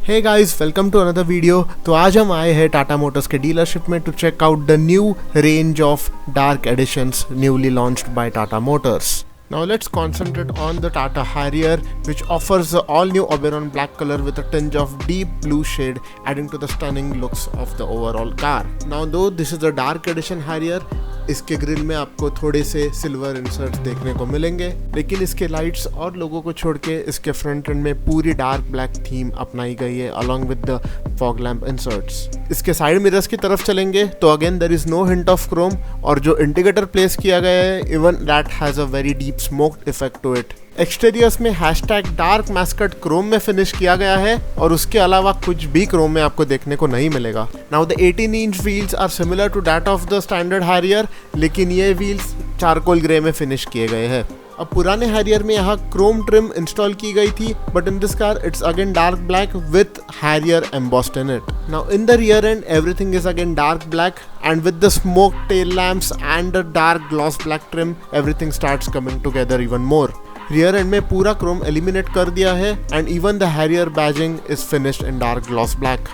Hey guys, welcome to another video. तो आज हम आए हैं टाटा मोटर्स के डीलरशिप में to check out the new range of dark editions newly launched by Tata Motors. Now let's concentrate on the Tata Harrier, which offers the all-new Oberon black color with a tinge of deep blue shade, adding to the stunning looks of the overall car. Now though this is a dark edition Harrier, इसके grill में आपको थोड़े से silver inserts देखने को मिलेंगे, लेकिन इसके लाइट्स और लोगों को छोड़ के इसके फ्रंट एंड में पूरी डार्क ब्लैक थीम अपनाई गई है along with the fog lamp inserts. इसके साइड मिरर्स की तरफ चलेंगे तो again there is no hint of chrome, और जो इंडिकेटर प्लेस किया गया है even that has a very deep smoked effect to it. Exteriors में #डार्क मैस्कट क्रोम में फिनिश किया गया है और उसके अलावा कुछ भी क्रोम में आपको देखने को नहीं मिलेगा। Now the 18-inch wheels are similar to that of the standard Harrier, लेकिन ये व्हील्स चारकोल ग्रे में फिनिश किए गए हैं। अब पुराने हैरियर में यहाँ क्रोम ट्रिम इंस्टॉल की गई थी, but in this car it's again dark black with Harrier embossed in it. Now in the rear and everything is again dark black, and with the smoke tail lamps and the dark gloss black trim, everything starts coming together even more. Rear end में पूरा chrome eliminate कर दिया है and even the Harrier badging is finished in dark gloss black.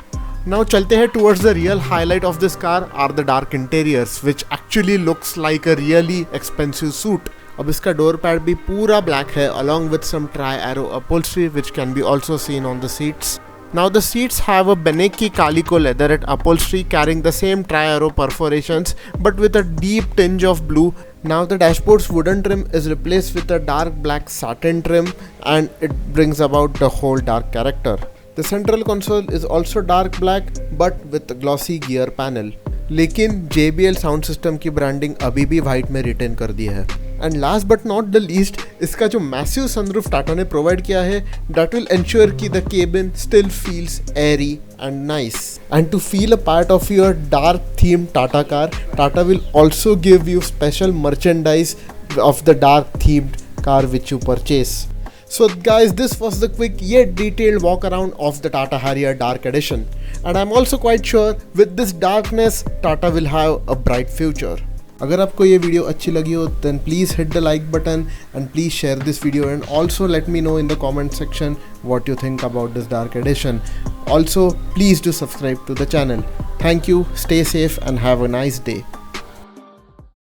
Now चलते हैं towards the real highlight of this car are the dark interiors which actually looks like a really expensive suit. अब इसका door pad भी पूरा black है along with some tri-arrow upholstery which can be also seen on the seats. Now the seats have a Beneki Calico leatherette upholstery carrying the same tri-arrow perforations but with a deep tinge of blue. Now the dashboard's wooden trim is replaced with a dark black satin trim and it brings about the whole dark character. The central console is also dark black but with a glossy gear panel. लेकिन JBL sound system की branding अभी भी white में retain कर दी है। And last but not the least, इसका जो मैसिव सनरूफ टाटा ने प्रोवाइड किया है दैट विल एंश्योर कि the cabin still feels airy and nice. And to feel a part of your dark theme Tata car, Tata will also give you special merchandise of the dark themed car which you purchase. So guys, this was the quick yet detailed walk around of the Tata Harrier Dark Edition, and I'm also quite sure with this darkness Tata will have a bright future. अगर आपको ये video अच्छी लगी हो then please hit the like button and please share this video, and also let me know in the comment section what you think about this Dark Edition. Also please do subscribe to the channel. Thank you, stay safe and have a nice day.